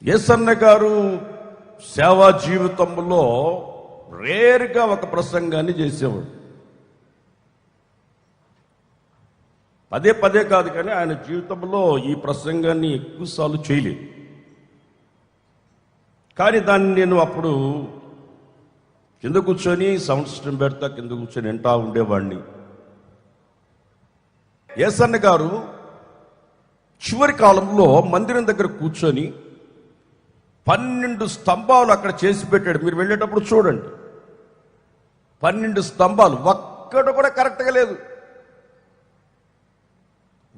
యేసన్న గారు సేవా జీవితంలో రేర్గా ఒక ప్రసంగాన్ని చేసేవాడు. పదే పదే కాదు, కానీ ఆయన జీవితంలో ఈ ప్రసంగాన్ని ఎక్కువసార్లు చేయలేదు. కానీ దాన్ని నేను అప్పుడు కింద కూర్చొని సౌండ్ సిస్టమ్ పెడతా కింద కూర్చొని వింటా ఉండేవాడిని. యేసన్న గారు చివరి కాలంలో మందిరం దగ్గర కూర్చొని 12 స్తంభాలు అక్కడ చేసి పెట్టాడు. మీరు వెళ్ళేటప్పుడు చూడండి, 12 స్తంభాలు, ఒక్కటి కూడా కరెక్ట్గా లేదు,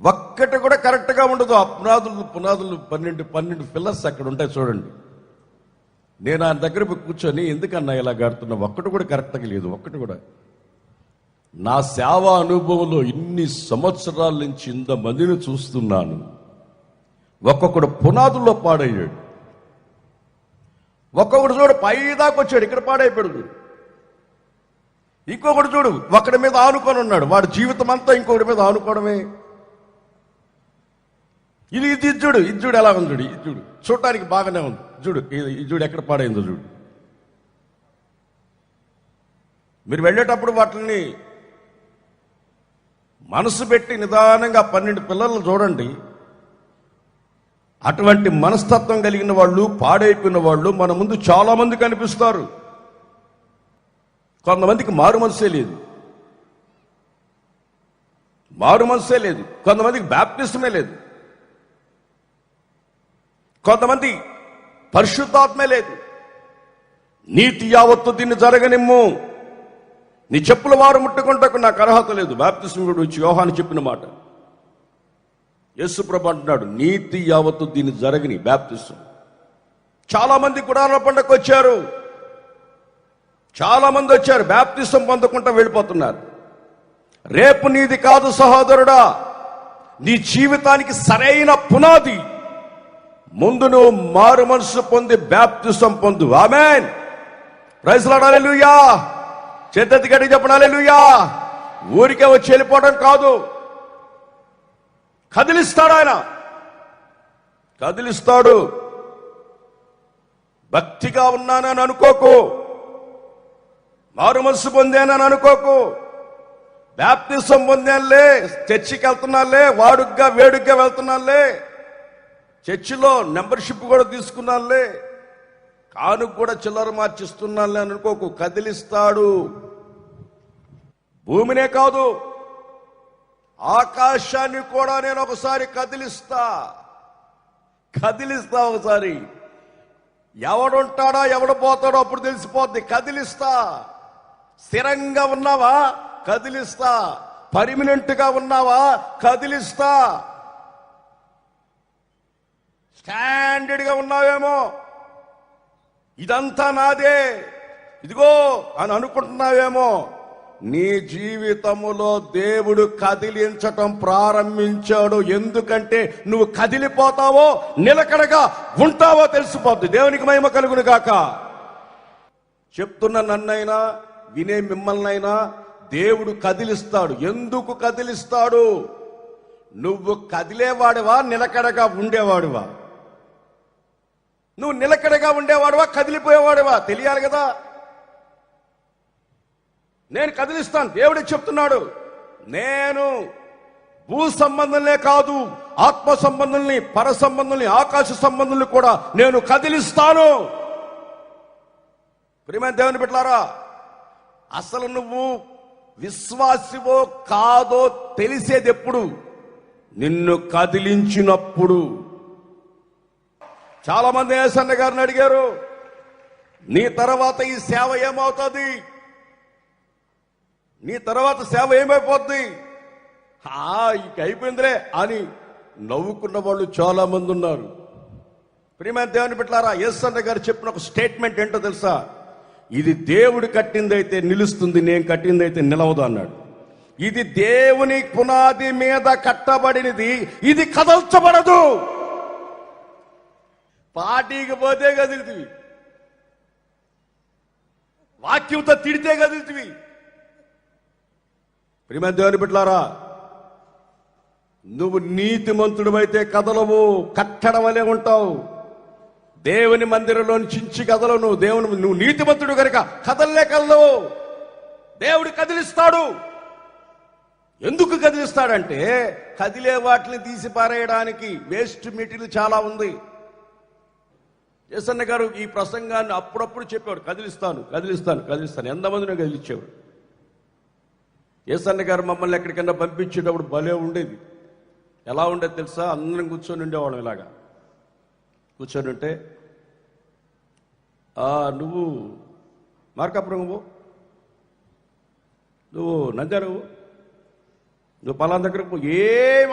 ఒక్కటి కూడా కరెక్ట్గా ఉండదు. ఆ పునాదులు 12 పిల్లర్స్ అక్కడ ఉంటాయి చూడండి. నేను ఆయన దగ్గర కూర్చొని, ఎందుకన్నా ఇలా కడుతున్నా, ఒక్కటి కూడా కరెక్ట్గా లేదు, ఒక్కటి కూడా. నా సేవా అనుభవంలో ఇన్ని సంవత్సరాల నుంచి ఇంతమందిని చూస్తున్నాను, ఒక్కొక్కడు పునాదుల్లో పాడయ్యాడు, ఒక్కొక్కడు చూడు పైదాకా వచ్చాడు, ఇక్కడ పాడైపోయాడు. ఇంకొకటి చూడు ఒకడి మీద ఆనుకొని ఉన్నాడు, వాడి జీవితం అంతా ఇంకొకటి మీద ఆనుకోవడమే. ఇది చూడు ఎలా ఉంది, ఇది చూడు చూడటానికి బాగానే ఉంది, చూడు ఇది చూడు ఎక్కడ పాడైందో చూడు. మీరు వెళ్ళేటప్పుడు వాటిని మనసు పెట్టి నిదానంగా 12 పిల్లలను చూడండి. అటువంటి మనస్తత్వం కలిగిన వాళ్ళు, పాడైపోయిన వాళ్ళు మన ముందు చాలా మంది కనిపిస్తారు. కొంతమందికి మారు మనసే లేదు, కొంతమందికి బ్యాప్టిజమే లేదు, కొంతమంది పరిశుద్ధాత్మే లేదు. నీతి యావత్తు దీన్ని జరగనిమ్ము, నీ చెప్పుల వారు ముట్టుకుంటకు నాకు అర్హత లేదు. బాప్తిస్మం గురించి యోహాను చెప్పిన మాట. యేసు ప్రభు అంటున్నాడు, నీతి యావత్తు దీన్ని జరగని బాప్తిస్మం. చాలా మంది గుడారాల పండుగకు వచ్చారు, చాలా మంది వచ్చారు, బాప్తిస్మం పొందకుండా వెళ్ళిపోతున్నారు. రేపు నీది కాదు సహోదరుడా, నీ జీవితానికి సరైన పునాది ముందు నువ్వు మారు మనసు పొంది బాప్తిసం పొందు. ఆమేన్, ప్రైజ్ లార్డ్, హల్లెలూయా. చేతెత్తి గట్టిగా చెప్పండి హల్లెలూయా. ఊరికే వచ్చి వెళ్ళిపోవడం కాదు, కదిలిస్తాడు ఆయన, కదిలిస్తాడు. భక్తిగా ఉన్నానని అనుకోకు, మారు మనసు పొందానని అనుకోకు, బాప్తిసం పొందానులే, చర్చికి వెళ్తున్నానులే, వాడుగ్గా వేడుగ్గా వెళ్తున్నానులే, చర్చిలో మెంబర్షిప్ కూడా తీసుకున్నానులే, కానుక కూడా చిల్లర మార్చిస్తున్నానులే అని అనుకోకు. కదిలిస్తాడు. భూమినే కాదు, ఆకాశాన్ని కూడా నేను ఒకసారి కదిలిస్తా ఒకసారి. ఎవడుంటాడో ఎవడు పోతాడో అప్పుడు తెలిసిపోద్ది. కదిలిస్తా. స్థిరంగా ఉన్నావా? కదిలిస్తా. పర్మినెంట్ గా ఉన్నావా? కదిలిస్తా. స్టాండర్డ్ గా ఉన్నావేమో, ఇదంతా నాదే, ఇదిగో అని అనుకుంటున్నావేమో, నీ జీవితములో దేవుడు కదిలించటం ప్రారంభించాడు. ఎందుకంటే నువ్వు కదిలిపోతావో నిలకడగా ఉంటావో తెలిసిపోద్ది. దేవునికి మహిమ కలుగును గాక. చెప్తున్న నన్నైనా వినే మిమ్మల్నైనా దేవుడు కదిలిస్తాడు. ఎందుకు కదిలిస్తాడు? నువ్వు కదిలేవాడివా, నిలకడగా ఉండేవాడివా? నువ్వు నిలకడగా ఉండేవాడివా, కదిలిపోయేవాడివా? తెలియాలి కదా. నేను కదిలిస్తాను, దేవుడే చెప్తున్నాడు. నేను భూ సంబంధంలే కాదు, ఆత్మ సంబంధుల్ని, పర సంబంధుల్ని, ఆకాశ సంబంధుల్ని కూడా నేను కదిలిస్తాను. ప్రియమైన దేవుని బిడ్డలారా, అసలు నువ్వు విశ్వాసివో కాదో తెలిసేది ఎప్పుడు? నిన్ను కదిలించినప్పుడు. చాలా మంది యేసన్న గారిని అడిగారు, నీ తర్వాత ఈ సేవ ఏమవుతుంది, నీ తర్వాత సేవ ఏమైపోద్ది, ఇక అయిపోయిందిలే అని నవ్వుకున్న వాళ్ళు చాలా మంది ఉన్నారు. ప్రియమైన దేవుని బిడ్డలారా, యేసన్న గారు చెప్పిన ఒక స్టేట్మెంట్ ఏంటో తెలుసా? ఇది దేవుడు కట్టిందైతే నిలుస్తుంది, నేను కట్టిందైతే నిలవదు అన్నాడు. ఇది దేవుని పునాది మీద కట్టబడినది, ఇది కదల్చబడదు. పార్టీకి పోతే కదులుతుంది, వాక్యంతో తిడితే కదులుతుంది. ప్రియమైన దేవుని బిడ్డలారా, నువ్వు నీతిమంతుడివైతే కదలవు, కట్టడం వలె ఉంటావు. దేవుని మందిరంలోని చించి కథలో నువ్వు నీతిమంతుడు గనుక కదలలే కదలవు. దేవుడు కదిలిస్తాడు. ఎందుకు కదిలిస్తాడంటే కదిలే వాటిని తీసి పారేయడానికి. వేస్ట్ మెటీరియల్ చాలా ఉంది. యేసన్న గారు ఈ ప్రసంగాన్ని అప్పుడప్పుడు చెప్పేవాడు, కదిలిస్తాను కదిలిస్తాను కదిలిస్తాను. ఎంతమందిని కదిలించేవాడు. యేసన్న గారు మమ్మల్ని ఎక్కడికన్నా పంపించేటప్పుడు భలే ఉండేది. ఎలా ఉండేది తెలుసా? అందరం కూర్చొని ఉండేవాళ్ళం. ఇలాగా కూర్చొని ఉంటే, నువ్వు మార్కాపురం, నువ్వు నంద్యాల, నువ్వు పలానా దగ్గరకు పో,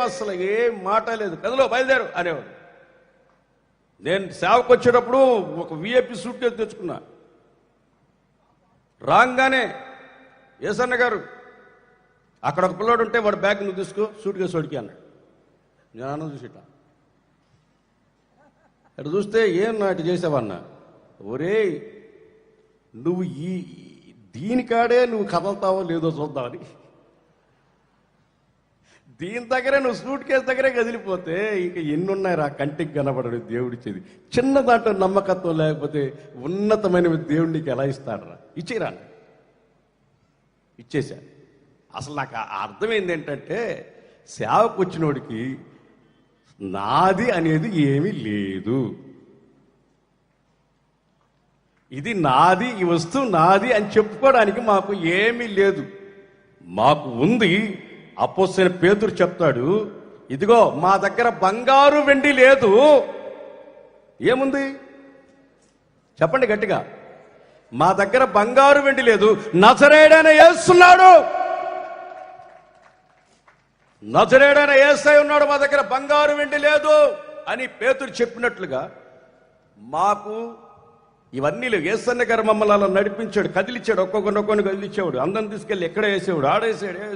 అసలు ఏం మాట లేదు, కదిలో బయలుదేరు అనేవాడు. నేను సేవకు వచ్చేటప్పుడు ఒక విఐపి సూట్ కేసు తెచ్చుకున్నా. రాగానే యేసన్న గారు అక్కడ ఒక పిల్లోడు ఉంటే వాడు బ్యాగ్ నువ్వు తీసుకో, సూట్ కేసు వాడికి అన్నాడు. నేను అన్న చూసిట అటు చూస్తే ఏం నాటి చేసావన్నా, ఒరే నువ్వు దీనికాడే నువ్వు కదలుతావో లేదో చూద్దామని. దీని దగ్గరే నువ్వు సూట్ కేసు దగ్గరే కదిలిపోతే ఇంకా ఎన్నున్నాయి రా కంటికి కనబడడు దేవుడిచ్చేది. చిన్న దాంట్లో నమ్మకత్వం లేకపోతే ఉన్నతమైన దేవుడికి ఎలా ఇస్తాడరా? ఇచ్చేరా, ఇచ్చేశా. అసలు నాకు అర్థమైంది ఏంటంటే, సేవకు వచ్చినోడికి నాది అనేది ఏమీ లేదు. ఇది నాది, ఈ వస్తువు నాది అని చెప్పుకోవడానికి మాకు ఏమీ లేదు. మాకు ఉంది. అపోస్తలుడైన పేతురు చెప్తాడు, ఇదిగో మా దగ్గర బంగారు వెండి లేదు. ఏముంది చెప్పండి గట్టిగా. మా దగ్గర బంగారు వెండి లేదు, నజరేయుడైన యేసున్నాడు. నజరేయుడైన యేసయ్య ఉన్నాడు, మా దగ్గర బంగారు వెండి లేదు అని పేతురు చెప్పినట్లుగా మాకు ఇవన్నీ లేవు. యేసన్న గారు మమ్మల్ని అలా నడిపించాడు, కదిలిచ్చాడు. ఒక్కొక్కరిని కదిలిచ్చేవాడు. అందరిని తీసుకెళ్ళి ఎక్కడ వేసేవాడు, ఆడేసాడు.